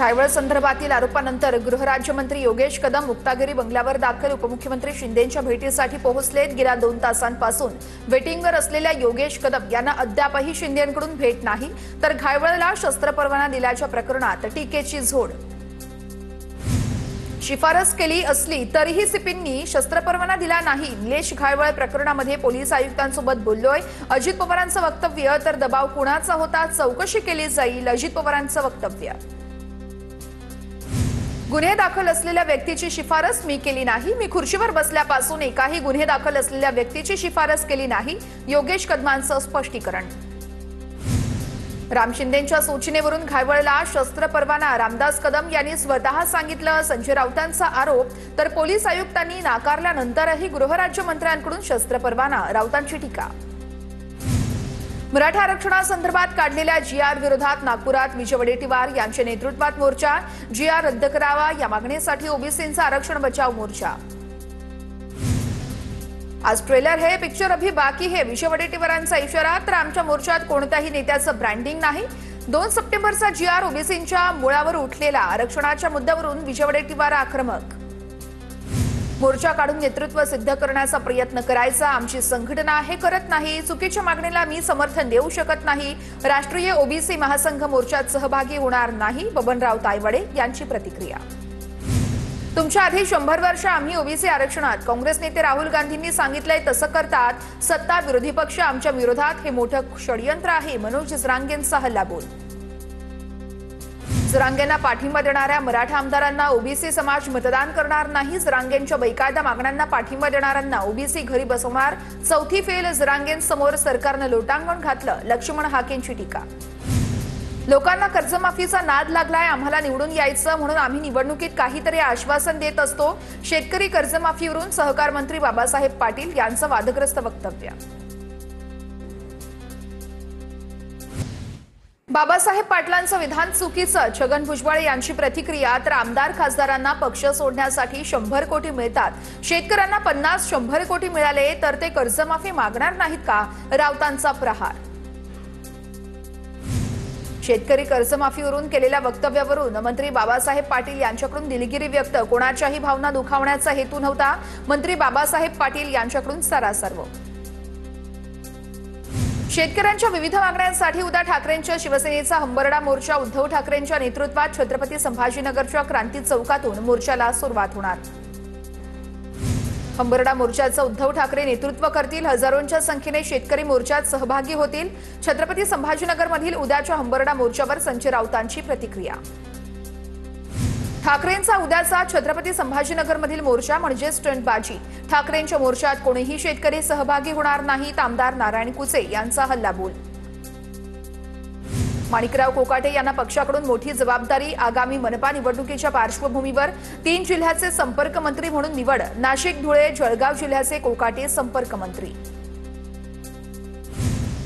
घायवळ संदर्भातील आरोपानंतर गृहराज्यमंत्री योगेश कदम मुक्तागिरी बंगल्यावर दाखल उपमुख्यमंत्री शिंदेंच्या भेटीसाठी पोहोचलेत। गेल्या 2 तासांपासून वेटिंगवर असलेल्या योगेश कदम यांना अद्यापही शिंदेंकडून भेट नाही, तर घायवळला शस्त्र परवाना दिल्याच्या प्रकरणात टीकेची झोड। शिफारस केली असली तरीही सीपींनी शस्त्र परवाना दिला नाही। निलेश घायवळ प्रकरणामध्ये पोलीस आयुक्तांसोबत बोललोय। अजित पवारांचं वक्तव्य तर दबाव कुणाचा होता, चौकशी केली जाईल, अजित पवारांचं वक्तव्य। गुन्हे दाखल असलेल्या व्यक्तीची शिफारस मी केली नाही। मी खुर्चीवर बसल्यापासून एकाही गुन्हे दाखल असलेल्या व्यक्तीची शिफारस केली नाही, योगेश कदमांचं स्पष्टीकरण। राम शिंदेंच्या सूचनेवरून घायवळला शस्त्र परवाना, रामदास कदम यांनी स्वतः सांगितलं। संजय राऊतांचा आरोप तर पोलीस आयुक्तांनी नाकारल्यानंतरही गृहराज्यमंत्र्यांकडून शस्त्र परवाना, राऊतांची टीका। मराठा आरक्षणासंदर्भात काढलेल्या जीआर विरोधात नागपुरात विजय वडेट्टीवार यांच्या नेतृत्वात मोर्चा। जीआर रद्द करावा या मागणीसाठी ओबीसींचा आरक्षण बचाव मोर्चा। आज ट्रेलर है, पिक्चर अभी बाकी है, विजय वडेट्टीवारांचा इशारा। तर आमच्या मोर्चात कोणत्याही नेत्याचं ब्रँडिंग नाही। 2 सप्टेंबरचा जीआर ओबीसींच्या मुळावर उठलेला, आरक्षणाच्या मुद्द्यावरून विजय वडेट्टीवार आक्रमक। मोर्चा काढून नेतृत्व सिद्ध करण्याचा प्रयत्न करायचा, आमची संघटना हे करत नाही। चुकीच्या मागणीला मी समर्थन देऊ शकत नाही। राष्ट्रीय ओबीसी महासंघ मोर्चात सहभागी होणार नाही, बबनराव तायवाडे यांची प्रतिक्रिया। तुमच्या आधी 100 वर्ष आम्ही ओबीसी आरक्षणात, काँग्रेस नेते राहुल गांधींनी सांगितलंय तसं करतात। सत्ता विरोधी पक्ष आमच्या विरोधात हे मोठं षडयंत्र आहे, मनोज जरांगेंचा हल्लाबोल। जरांगेंना पाठिंबा देणाऱ्या मराठा आमदारांना ओबीसी समाज मतदान करणार नाही। जरांगेंच्या बेकायदा मागण्यांना पाठिंबा देणाऱ्यांना ओबीसी घरी बसवणार। चौथी फेल जरांगेंसमोर सरकारनं लोटांगण घातलं, लक्ष्मण हाकेंची टीका। लोकांना कर्जमाफीचा नाद लागलाय, आम्हाला निवडून यायचं म्हणून आम्ही निवडणुकीत काहीतरी आश्वासन देत असतो। शेतकरी कर्जमाफीवरून सहकार मंत्री बाबासाहेब पाटील यांचं वादग्रस्त वक्तव्य। बाबासाहेब पाटलांचं विधान चुकीचं, छगन भुजबळ यांची प्रतिक्रिया। तर आमदार खासदारांना पक्ष सोडण्यासाठी 100 कोटी मिळतात, शेतकऱ्यांना 50-100 कोटी मिळाले तर ते कर्जमाफी मागणार नाहीत का, राऊतांचा प्रहार। शेतकरी कर्जमाफीवरून केलेल्या वक्तव्यावरून मंत्री बाबासाहेब पाटील यांच्याकडून दिलगिरी व्यक्त, कोणाच्याही भावना दुखावण्याचा हेतू नव्हता, मंत्री बाबासाहेब पाटील यांच्याकडून सारासार्व। शेतकऱ्यांच्या विविध मागण्यांसाठी उद्या ठाकरेंच्या शिवसेनेचा हंबरडा मोर्चा। उद्धव ठाकरेंच्या नेतृत्वात छत्रपती संभाजीनगरच्या क्रांती चौकातून मोर्चाला सुरुवात होणार। हंबरडा मोर्चाचं उद्धव ठाकरे नेतृत्व करतील। हजारोंच्या संख्येने शेतकरी मोर्चात सहभागी होतील। छत्रपती संभाजीनगरमधील उद्याच्या हंबरडा मोर्चावर संजय राऊतांची प्रतिक्रिया। ठाकरेंचा उद्याचा छत्रपती संभाजीनगरमधील मोर्चा म्हणजे स्टंटबाजी। ठाकरेंच्या मोर्चात कोणीही शेतकरी सहभागी होणार नाहीत, आमदार नारायण कुचे यांचा हल्लाबोल। माणिकराव कोकाटे यांना पक्षाकडून मोठी जबाबदारी। आगामी मनपा निवडणुकीच्या पार्श्वभूमीवर 3 जिल्ह्याचे संपर्क मंत्री म्हणून निवड। नाशिक, धुळे, जळगाव जिल्ह्याचे कोकाटे संपर्क मंत्री।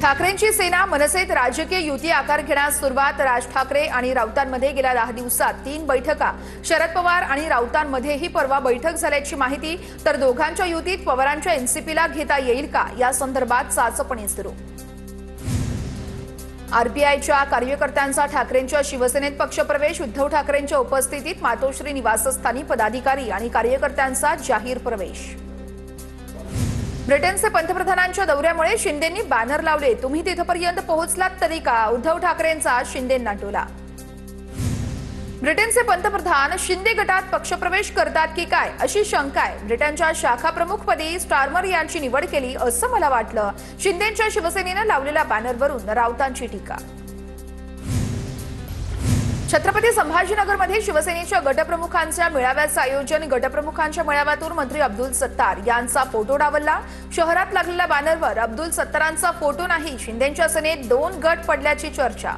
ठाकरेंची सेना मनसेत राजकीय युती आकार घेण्यास सुरुवात। राज ठाकरे आणि राऊतांमध्ये गेल्या 10 दिवसात 3 बैठका। शरद पवार आणि राऊतांमध्येही परवा बैठक झाल्याची माहिती। तर दोघांच्या युतीत पवारांच्या एनसीपीला घेता येईल का, या संदर्भात चाचपणी सुरू। आरपीआयच्या कार्यकर्त्यांचा ठाकरेंच्या शिवसेनेत पक्षप्रवेश। उद्धव ठाकरेंच्या उपस्थितीत मातोश्री निवासस्थानी पदाधिकारी आणि कार्यकर्त्यांचा जाहीर प्रवेश। ब्रिटनचे पंतप्रधानांच्या दौऱ्यामुळे शिंदेंनी बॅनर लावले, तुम्ही तिथपर्यंत पोहोचलात तरी का, उद्धव ठाकरेंचा शिंदेंना टोला। ब्रिटनचे पंतप्रधान शिंदे गटात पक्षप्रवेश करतात की काय, अशी शंका आहे। ब्रिटनच्या शाखा प्रमुखपदी स्टारमर यांची निवड केली असं मला वाटलं। शिंदेंच्या शिवसेनेनं लावलेल्या बॅनरवरून राऊतांची टीका। छत्रपती संभाजीनगरमध्ये शिवसेनेच्या गटप्रमुखांच्या मेळाव्याचं आयोजन। गटप्रमुखांच्या मेळाव्यातून मंत्री अब्दुल सत्तार यांचा फोटो डावलला। शहरात लागलेल्या बॅनरवर अब्दुल सत्तारांचा फोटो नाही। शिंदेंच्या सेनेत 2 गट पडल्याची चर्चा।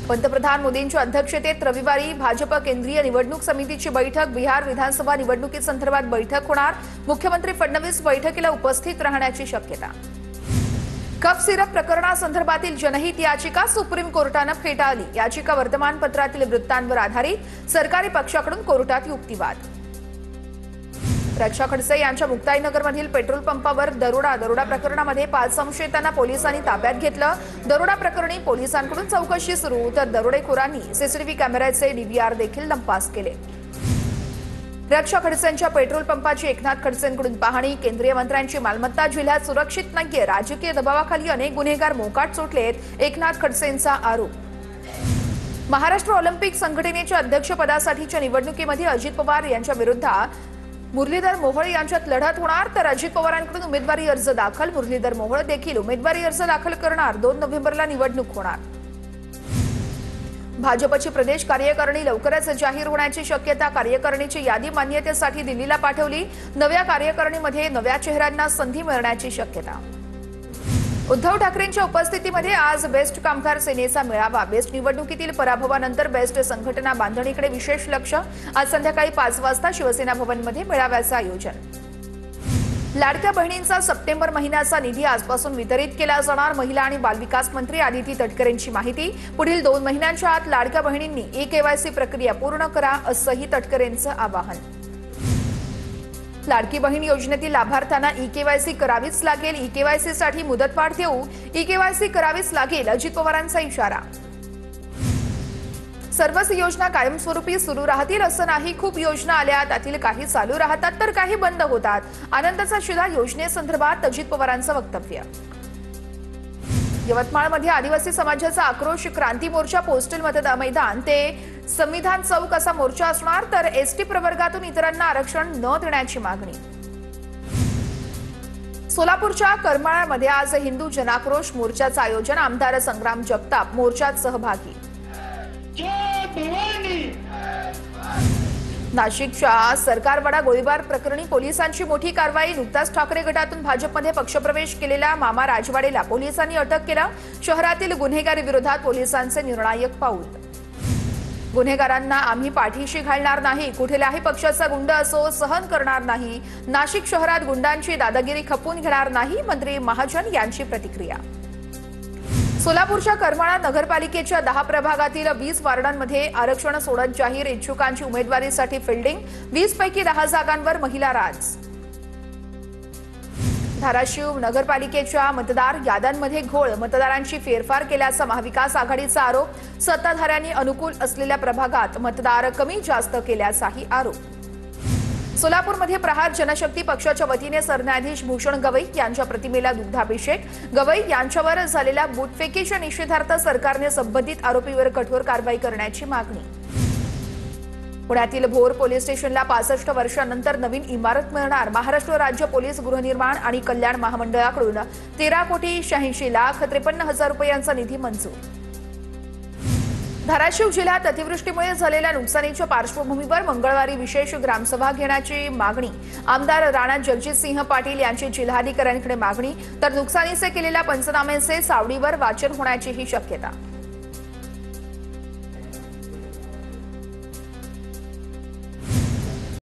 पंतप्रधान मोदींच्या अध्यक्षतेत रविवारी भाजप केंद्रीय निवडणूक समितीची बैठक। बिहार विधानसभा निवडणुकीसंदर्भात बैठक होणार। मुख्यमंत्री फडणवीस बैठकीला उपस्थित राहण्याची शक्यता। कफ सिरप प्रकरणासंदर्भातील जनहित याचिका सुप्रीम कोर्टानं फेटाळली। याचिका वर्तमानपत्रातील वृत्तांवर आधारित। सरकारी पक्षाकडून कोर्टात युक्तिवाद। रक्षा खडसे यांच्या मुक्ताईनगरमधील पेट्रोल पंपावर दरोडा प्रकरणामध्ये 5 संशयितांना पोलिसांनी ताब्यात घेतलं। दरोडा प्रकरणी पोलिसांकडून चौकशी सुरू, तर दरोडेखोरांनी सीसीटीव्ही कॅमेऱ्याचे डीव्हीआर देखील लंपास केले। रक्षा खडसेंच्या पेट्रोल पंपाची एकनाथ खडसेंकडून पाहणी, केंद्रीय मंत्र्यांची मालमत्ता जिल्ह्यात सुरक्षित नाहीये, राजकीय दबावाखाली अनेक गुन्हेगार मोकाट सुटलेत, एकनाथ खडसेंचा आरोप। महाराष्ट्र ऑलिम्पिक संघटनेच्या अध्यक्षपदासाठीच्या निवडणुकीमध्ये अजित पवार यांच्या विरोधात मुरलीधर मोहोळ यांच्यात लढत होणार, तर अजित पवारांकडून उमेदवारी अर्ज दाखल। मुरलीधर मोहोळ देखील उमेदवारी अर्ज दाखल करणार। 2 नोव्हेंबरला निवडणूक होणार। भाजपची प्रदेश कार्यकारिणी लवकरच जाहीर होण्याची शक्यता। कार्यकारिणीची यादी मान्यतेसाठी दिल्लीला पाठवली। नव्या कार्यकारिणीमध्ये नव्या चेहऱ्यांना संधी मिळण्याची शक्यता। उद्धव ठाकरेंच्या उपस्थितीमध्ये आज बेस्ट कामगार सेनेचा मेळावा। बेस्ट निवडणुकीतील पराभवानंतर बेस्ट संघटना बांधणीकडे विशेष लक्ष। आज संध्याकाळी 5 वाजता शिवसेना भवनमध्ये मेळाव्याचं आयोजन। लाडक्या बहिणींचा सप्टेंबर महिन्याचा निधी आजपासून वितरित केला जाणार। महिला आणि बालविकास मंत्री आदिती तटकरेंची माहिती। पुढील 2 महिन्यांच्या आत लाडक्या बहिणींनी ई-केवायसी प्रक्रिया पूर्ण करा, असंही तटकरेंचं आवाहन। लाडकी बहीण योजनेतील लाभार्थ्यांना ई-केवायसी करावीच लागेल। ई-केवायसीसाठी मुदतवाढ देऊ, ई-केवायसी करावीच लागेल, अजित पवारांचा इशारा। सर्वच योजना कायमस्वरूपी सुरू राहतील असं नाही। खूप योजना आल्या, त्यातील काही चालू राहतात तर काही बंद होतात। आनंदाचा शिधा योजनेसंदर्भात अजित पवारांचं वक्तव्य। यवतमाळमध्ये आदिवासी समाजाचा आक्रोश, क्रांती मोर्चा पोस्टल मैदान ते संविधान चौक असा मोर्चा असणार, तर एसटी प्रवर्गातून इतरांना आरक्षण न देण्याची मागणी। सोलापूरच्या करमाळ्यामध्ये आज हिंदू जनाक्रोश मोर्चाचं आयोजन। आमदार संग्राम जगताप मोर्चात सहभागी। नाशिकच्या सरकारवाडा गोळीबार प्रकरणी पोलिसांची मोठी कारवाई। नुकताच ठाकरे गटातून भाजपमध्ये पक्षप्रवेश केलेल्या मामा राजवाडेला पोलिसांनी अटक केलं। शहरातील गुन्हेगारी विरोधात पोलिसांचे निर्णायक पाऊल। गुन्हेगारांना आम्ही पाठीशी घालणार नाही, कुठल्याही पक्षाचा गुंड असो सहन करणार नाही। नाशिक शहरात गुंडांची दादागिरी खपवून घेणार नाही, मंत्री महाजन यांची प्रतिक्रिया। सोलापूरच्या करमाळा नगरपालिकेच्या 10 प्रभागातील 20 वार्डांमध्ये आरक्षण सोडत जाहीर। इच्छुकांची उमेदवारीसाठी फिल्डिंग। 20 पैकी 10 जागांवर महिला राज। धाराशिव नगरपालिकेच्या मतदार याद्यांमध्ये घोळ, मतदारांची फेरफार केल्याचा महाविकास आघाडीचा आरोप। सत्ताधाऱ्यांनी अनुकूल असलेल्या प्रभागात मतदार कमी जास्त केल्याचाही आरोप। सोलापूरमध्ये प्रहार जनशक्ती पक्षाच्या वतीने सरन्यायाधीश भूषण गवई यांच्या प्रतिमेला दुग्धाभिषेक। गवई यांच्यावर झालेल्या बूटफेकीच्या निषेधार्थ सरकारने संबंधित आरोपीवर कठोर कारवाई करण्याची मागणी। पुण्यातील भोर पोलीस स्टेशनला 65 वर्षांनंतर नवीन इमारत मिळणार। महाराष्ट्र राज्य पोलीस गृहनिर्माण आणि कल्याण महामंडळाकडून 13,86,53,000 रुपयांचा निधी मंजूर। धाराशिव जिल्ह्यात अतिवृष्टीमुळे झालेल्या नुकसानीच्या पार्श्वभूमीवर मंगळवारी विशेष ग्रामसभा घेण्याची मागणी। आमदार राणा जगजितसिंह पाटील यांची जिल्हाधिकाऱ्यांकडे मागणी, तर नुकसानीचे केलेल्या पंचनाम्याचे सावडीवर वाचन होण्याचीही शक्यता।